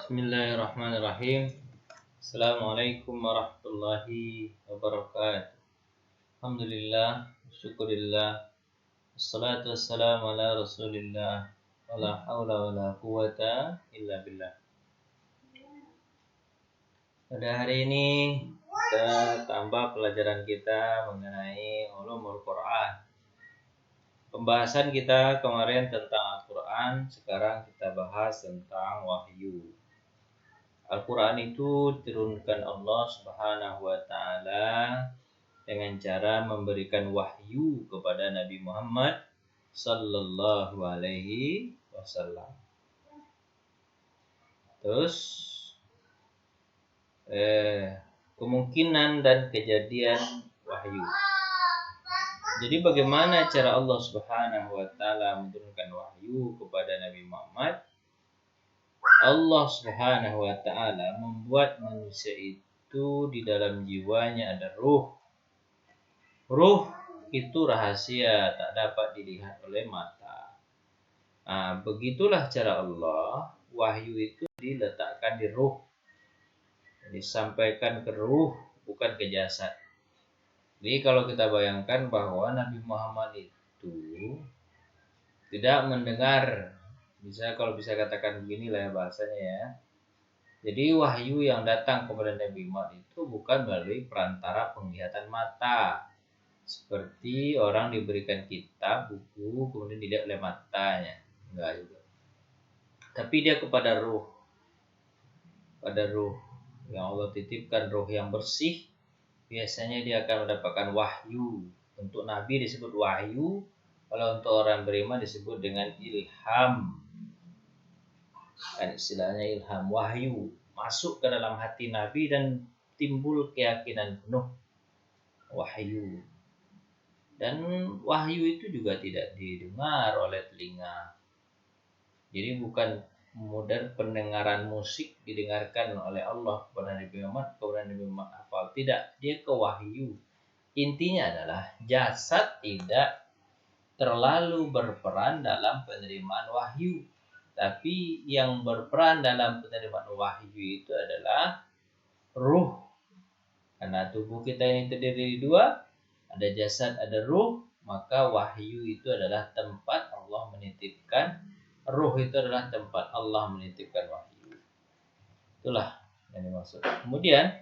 Bismillahirrahmanirrahim. Assalamualaikum warahmatullahi wabarakatuh. Alhamdulillah, syukurillah. Assalatu wassalamu ala rasulillah. Wala hawla wala quwata illa billah. Pada hari ini kita tambah pelajaran kita mengenai ulumul Quran. Pembahasan kita kemarin tentang Al-Quran, sekarang kita bahas tentang wahyu. Al-Quran itu diturunkan Allah Subhanahu wa Ta'ala dengan cara memberikan wahyu kepada Nabi Muhammad Sallallahu Alaihi Wasallam. Terus kemungkinan dan kejadian wahyu. Jadi bagaimana cara Allah Subhanahu wa Ta'ala menurunkan wahyu kepada Nabi Muhammad? Allah Subhanahu wa Ta'ala membuat manusia itu di dalam jiwanya ada ruh. Ruh itu rahasia, tak dapat dilihat oleh mata. Begitulah cara Allah, wahyu itu diletakkan di ruh. Disampaikan ke ruh, bukan ke jasad. Jadi kalau kita bayangkan bahwa Nabi Muhammad itu tidak mendengar, kalau bisa katakan beginilah ya bahasanya ya. Jadi wahyu yang datang kepada Nabi Muhammad itu bukan melalui perantara penglihatan mata. Seperti orang diberikan kitab, buku, kemudian dilihat oleh matanya. Enggak juga. Tapi dia kepada ruh. Pada ruh. Yang Allah titipkan ruh yang bersih. Biasanya dia akan mendapatkan wahyu. Untuk Nabi disebut wahyu. Kalau untuk orang beriman disebut dengan ilham. Istilahnya ilham, wahyu masuk ke dalam hati Nabi dan timbul keyakinan penuh, wahyu. Dan wahyu itu juga tidak didengar oleh telinga. Jadi bukan model pendengaran musik didengarkan oleh Allah kepada Nabi Muhammad, kepada Nabi Muhammad hafal. Tidak, dia ke wahyu. Intinya adalah jasad tidak terlalu berperan dalam penerimaan wahyu. Tapi yang berperan dalam penerimaan wahyu itu adalah ruh. Karena tubuh kita ini terdiri dari dua, ada jasad, ada ruh, maka wahyu itu adalah tempat Allah menitipkan, ruh itu adalah tempat Allah menitipkan wahyu. Itulah yang dimaksud. Kemudian,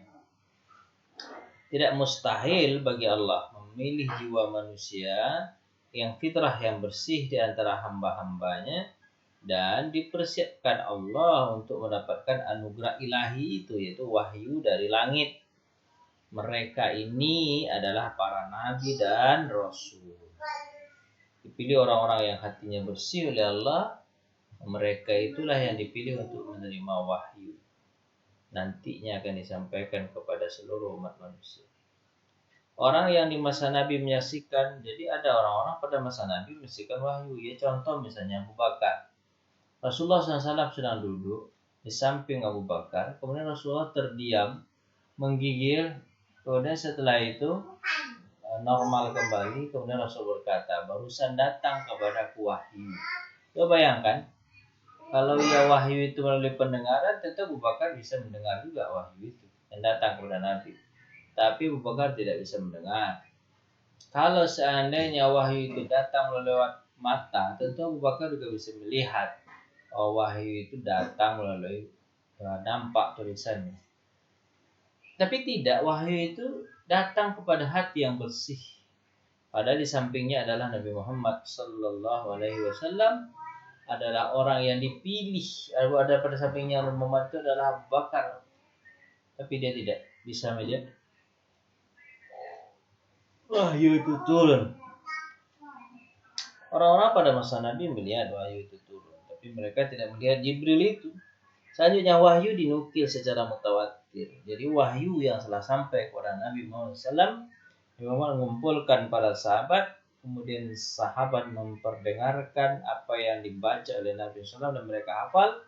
tidak mustahil bagi Allah memilih jiwa manusia yang fitrah yang bersih di antara hamba-hambanya, dan dipersiapkan Allah untuk mendapatkan anugerah ilahi itu, yaitu wahyu dari langit. Mereka ini adalah para nabi dan rasul. Dipilih orang-orang yang hatinya bersih oleh Allah. Mereka itulah yang dipilih untuk menerima wahyu. Nantinya akan disampaikan kepada seluruh umat manusia. Orang yang di masa Nabi menyaksikan, jadi ada orang-orang pada masa Nabi menyaksikan wahyu. Ya, contoh misalnya Abu Bakar. Rasulullah SAW sedang duduk di samping Abu Bakar. Kemudian Rasulullah terdiam, menggigil. Kemudian setelah itu normal kembali. Kemudian Rasul berkata, barusan datang kepadaku wahyu. Coba bayangkan, kalau ya wahyu itu melalui pendengaran, tentu Abu Bakar bisa mendengar juga wahyu itu yang datang kepada Nabi. Tapi Abu Bakar tidak bisa mendengar. Kalau seandainya wahyu itu datang melalui mata, tentu Abu Bakar juga bisa melihat. Wahyu itu datang melalui nampak tulisannya. Tapi tidak, wahyu itu datang kepada hati yang bersih. Padahal di sampingnya adalah Nabi Muhammad Sallallahu Alaihi Wasallam adalah orang yang dipilih. Ada pada sampingnya Muhammad itu adalah Abu Bakar. Tapi dia tidak bisa melihat wahyu itu turun. Orang-orang pada masa Nabi melihat wahyu itu turun, tapi mereka tidak melihat Jibril itu. Selanjutnya wahyu dinukil secara mutawatir. Jadi wahyu yang telah sampai kepada Nabi Muhammad SAW, Nabi Muhammad mengumpulkan para sahabat, kemudian sahabat memperdengarkan apa yang dibaca oleh Nabi SAW dan mereka hafal.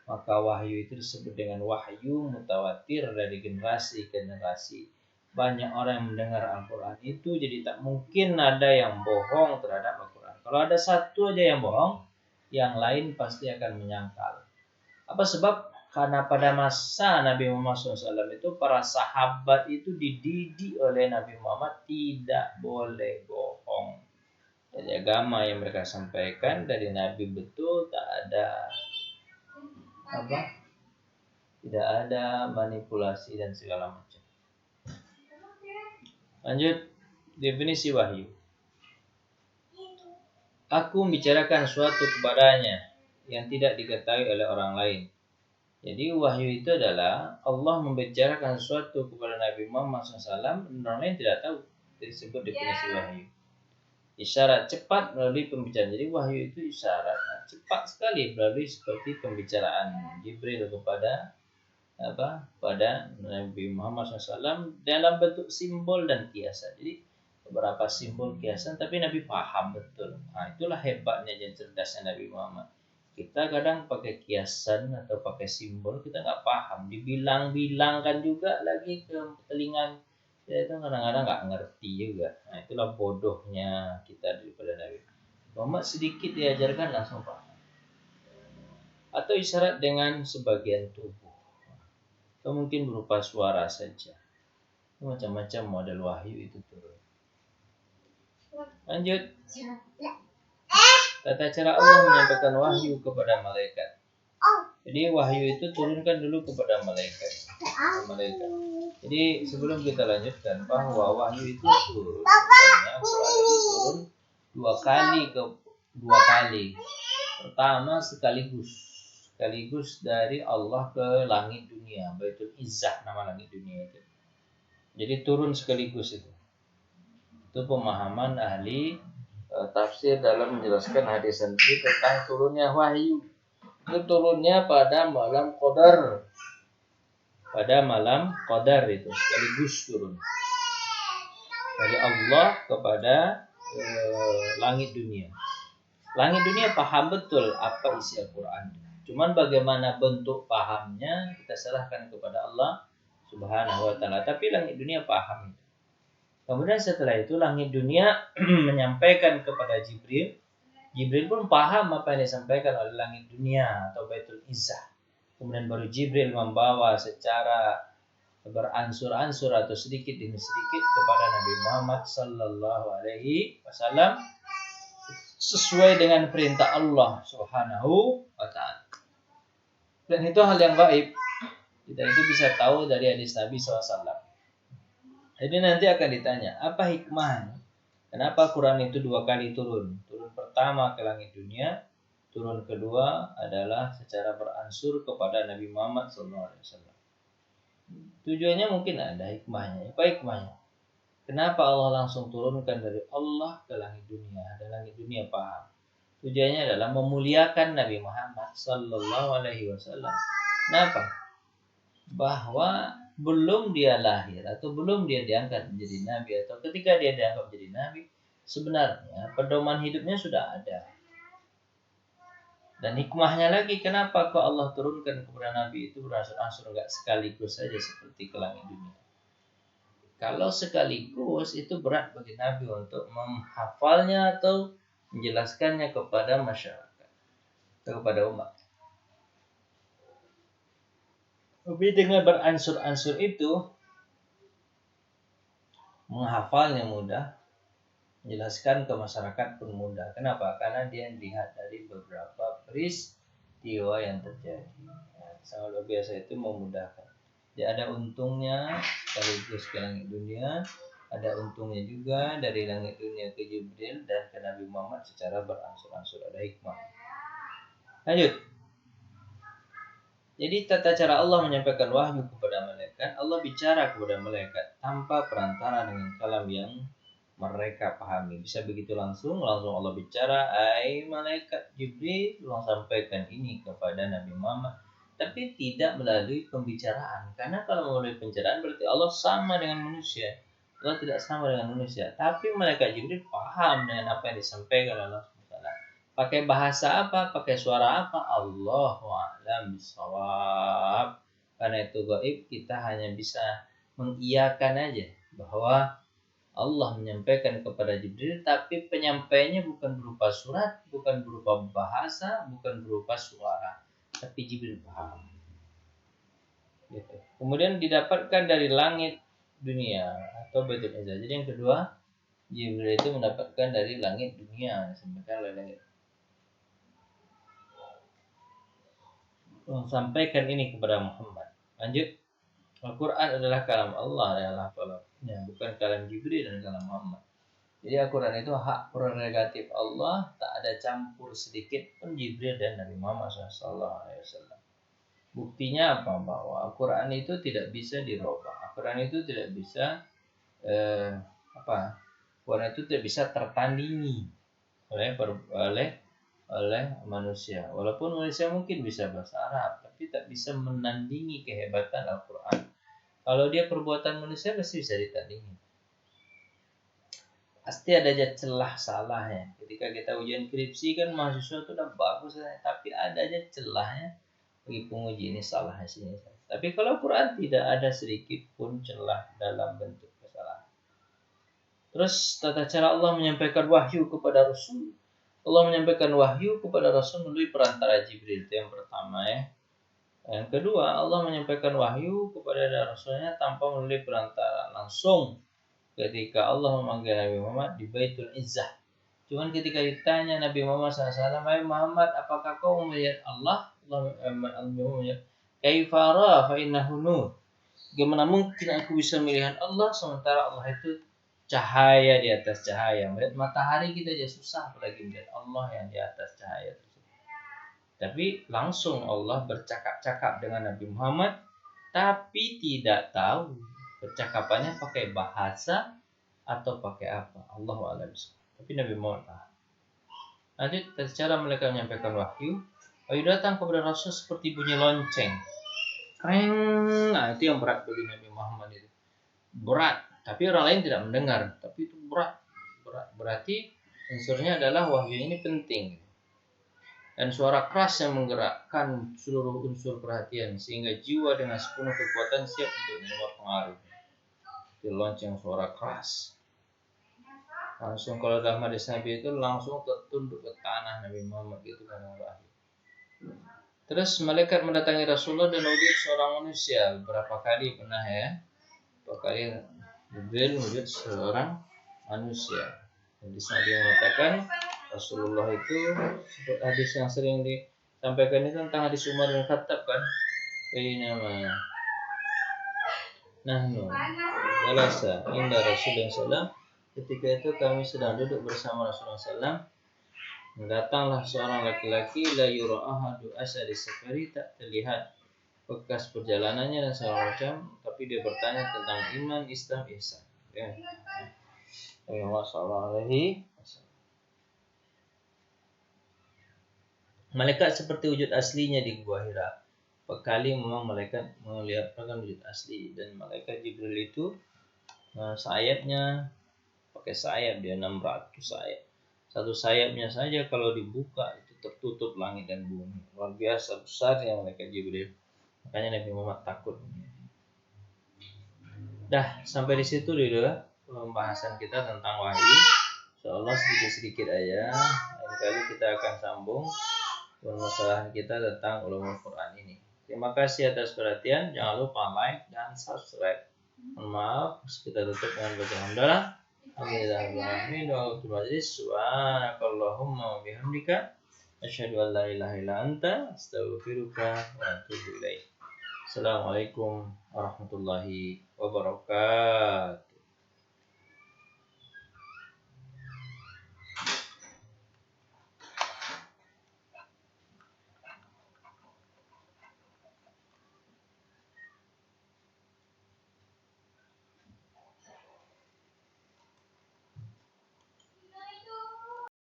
Maka wahyu itu disebut dengan wahyu mutawatir dari generasi ke generasi. Banyak orang yang mendengar Al-Quran itu, jadi tak mungkin ada yang bohong terhadap Al-Quran. Kalau ada satu aja yang bohong, yang lain pasti akan menyangkal. Apa sebab? karena pada masa Nabi Muhammad SAW itu para sahabat itu dididik oleh Nabi Muhammad tidak boleh bohong. Jadi agama yang mereka sampaikan dari Nabi betul, tak ada tidak ada manipulasi dan segala macam. Lanjut, definisi wahyu. Aku membicarakan suatu kepadanya yang tidak diketahui oleh orang lain. Jadi wahyu itu adalah Allah membicarakan sesuatu kepada Nabi Muhammad SAW, orang lain tidak tahu. Disebut definisi wahyu. Isyarat cepat melalui pembicaraan. Jadi wahyu itu isyarat cepat sekali melalui seperti pembicaraan Jibril pada Nabi Muhammad SAW dalam bentuk simbol dan kiasan. Jadi beberapa simbol kiasan, tapi Nabi paham betul. Nah, itulah hebatnya dan cerdasnya Nabi Muhammad. Kita kadang pakai kiasan atau pakai simbol, kita nggak paham. Dibilang-bilangkan juga lagi ke telinga. Kita itu kadang-kadang nggak ngerti juga. Nah, itulah bodohnya kita daripada Nabi Muhammad. Sedikit diajarkan langsung paham. Atau isyarat dengan sebagian tubuh. Atau mungkin berupa suara saja. Macam-macam model wahyu itu turun. Lanjut. Tata cara Allah menyampaikan wahyu kepada malaikat. Jadi wahyu itu turunkan dulu kepada malaikat. Jadi sebelum kita lanjutkan bahwa wahyu itu turun, turun dua kali. Pertama sekaligus dari Allah ke langit dunia, Baitul Izzah nama langit dunia itu. Jadi turun sekaligus itu. Itu pemahaman ahli tafsir dalam menjelaskan hadis ini tentang turunnya wahyu. Itu turunnya pada malam Qadar. Pada malam Qadar itu sekaligus turun dari Allah kepada langit dunia. Langit dunia paham betul apa isi Al-Quran. Cuman bagaimana bentuk pahamnya kita serahkan kepada Allah Subhanahu wa Ta'ala. Tapi langit dunia paham. Kemudian setelah itu langit dunia menyampaikan kepada Jibril. Jibril pun paham apa yang disampaikan oleh langit dunia atau Baitul Izzah. Kemudian baru Jibril membawa secara beransur-ansur atau sedikit demi sedikit kepada Nabi Muhammad sallallahu alaihi wasallam sesuai dengan perintah Allah Subhanahu wa Ta'ala. Dan itu hal yang gaib. Kita itu bisa tahu dari hadis Nabi SAW. Jadi nanti akan ditanya, apa hikmahnya? Kenapa Quran itu 2 kali turun? Turun pertama ke langit dunia, turun kedua adalah secara beransur kepada Nabi Muhammad SAW. Tujuannya mungkin ada hikmahnya. Apa hikmahnya? Kenapa Allah langsung turunkan dari Allah ke langit dunia? Dan langit dunia paham. Tujuannya adalah memuliakan Nabi Muhammad Sallallahu Alaihi Wasallam. Kenapa? Bahwa belum dia lahir atau belum dia diangkat menjadi nabi atau ketika dia diangkat menjadi nabi, sebenarnya pedoman hidupnya sudah ada. Dan hikmahnya lagi, kenapa kok Allah turunkan kepada Nabi itu beransur-ansur, enggak sekaligus saja seperti ke langit dunia. Kalau sekaligus itu berat bagi Nabi untuk menghafalnya atau menjelaskannya kepada masyarakat atau kepada umat. Tapi dengan beransur-ansur itu menghafalnya mudah, menjelaskan ke masyarakat pun mudah. Kenapa? Karena dia dilihat dari beberapa peristiwa yang terjadi. Sangat luar biasa, itu memudahkan. Jadi ada untungnya sekaligus ke langit dunia, ada untungnya juga dari langit dunia ke Jibril dan ke Nabi Muhammad secara beransur-ansur, ada hikmah. Lanjut. Jadi tata cara Allah menyampaikan wahyu kepada malaikat, Allah bicara kepada malaikat tanpa perantara dengan kalam yang mereka pahami. Bisa begitu langsung Allah bicara, malaikat Jibril, tolong sampaikan ini kepada Nabi Muhammad. Tapi tidak melalui pembicaraan. Karena kalau melalui pembicaraan berarti Allah sama dengan manusia. Allah tidak sama dengan manusia. Tapi malaikat Jibril paham dengan apa yang disampaikan oleh Allah SWT. Pakai bahasa apa? Pakai suara apa? Allahu a'lam bishawab. Karena itu gaib, kita hanya bisa mengiyakan aja bahwa Allah menyampaikan kepada Jibril, tapi penyampaiannya bukan berupa surat, bukan berupa bahasa, bukan berupa suara, tapi Jibril paham. Gitu. Kemudian didapatkan dari langit dunia atau Baitul Izzah. Jadi yang kedua, Jibril itu mendapatkan dari langit dunia, disampaikan oleh langit. Sampaikan ini kepada Muhammad. Lanjut. Al-Quran adalah kalam Allah dan Allah, bukan kalam Jibril dan kalam Muhammad. Jadi Al-Quran itu hak prerogatif Allah, tak ada campur sedikit pun Jibril dan Nabi Muhammad SAW. Buktinya apa? Bahwa Al-Quran itu tidak bisa dirubah. Al-Quran itu tidak bisa Al-Quran itu tidak bisa tertandingi oleh manusia. Walaupun manusia mungkin bisa bahasa Arab, tapi tak bisa menandingi kehebatan Al-Quran. Kalau dia perbuatan manusia pasti bisa ditandingi. Pasti ada aja celah salahnya. Ketika kita ujian skripsi kan mahasiswa itu udah bagus, tapi ada aja celahnya. Bagi penguji ini salahnya sini. Tapi kalau Quran tidak ada sedikit pun celah dalam bentuk kesalahan. Terus tata cara Allah menyampaikan wahyu kepada Rasul. Allah menyampaikan wahyu kepada Rasul melalui perantara Jibril. Itu yang pertama ya. Yang kedua, Allah menyampaikan wahyu kepada Rasulnya tanpa melalui perantara. Langsung ketika Allah memanggil Nabi Muhammad di Baitul Izzah. Cuman ketika ditanya Nabi Muhammad SAW, "Hai Muhammad, apakah kau melihat Allah?" Allah menjawab, "Kaifara fa innahu nur." Bagaimana mungkin aku bisa melihat Allah sementara Allah itu cahaya di atas cahaya. Melihat matahari kita aja susah, apalagi melihat Allah yang di atas cahaya tersebut. Tapi langsung Allah bercakap-cakap dengan Nabi Muhammad, tapi tidak tahu percakapannya pakai bahasa atau pakai apa. Allahu a'lam. Tapi Nabi Muhammad tahu. Nanti secara mereka menyampaikan wahyu datang kepada Rasul seperti bunyi lonceng. Kreng. Nah, itu yang berat bagi Nabi Muhammad itu. Berat, tapi orang lain tidak mendengar, tapi itu berat. Berarti unsurnya adalah wahyu ini penting. Dan suara keras yang menggerakkan seluruh unsur perhatian sehingga jiwa dengan sepenuh kekuatan siap untuk menerima pengaruh. Itu lonceng suara keras. Langsung kalau dalam hadis Nabi itu langsung tertunduk ke tanah Nabi Muhammad itu karena wahyu. Terus malaikat mendatangi Rasulullah dan wujud seorang manusia. Berapa kali pernah ya? Berapa kali Jibril wujud seorang manusia. Hadis Nabi mengatakan Rasulullah itu hadis yang sering disampaikan itu tentang hadis Umar bin Khattab kan. Ini namanya. Nahnu jalasa inda Rasulullah SAW. Ketika itu kami sedang duduk bersama Rasulullah SAW. Datanglah seorang laki-laki la yura ahadu asari safari, tak terlihat bekas perjalanannya dan segala macam, tapi dia bertanya tentang iman, Islam, ihsan. Ya. Malaikat seperti wujud aslinya di Gua Hira. Bekali memang malaikat melihatkan wujud asli, dan malaikat Jibril itu sayapnya pakai sayap, dia 600 sayap. Satu sayapnya saja kalau dibuka itu tertutup langit dan bumi. Luar biasa besar yang malaikat Jibril. Makanya Nabi Muhammad takut. Dah sampai di situ dulu pembahasan kita tentang wahyu. Insyaallah sedikit-sedikit aja. Lain kali kita akan sambung permasalahan kita tentang ulumul Quran ini. Terima kasih atas perhatian. Jangan lupa like dan subscribe. Mohon maaf, kita tutup dengan baca hamdalah. Alhamdulillahirrahmanirrahim. Subhanakallahumma wa bihamdika asyhadu an la ilaha illa anta astaghfiruka wa atubu ilaik. Assalamualaikum warahmatullahi wabarakatuh.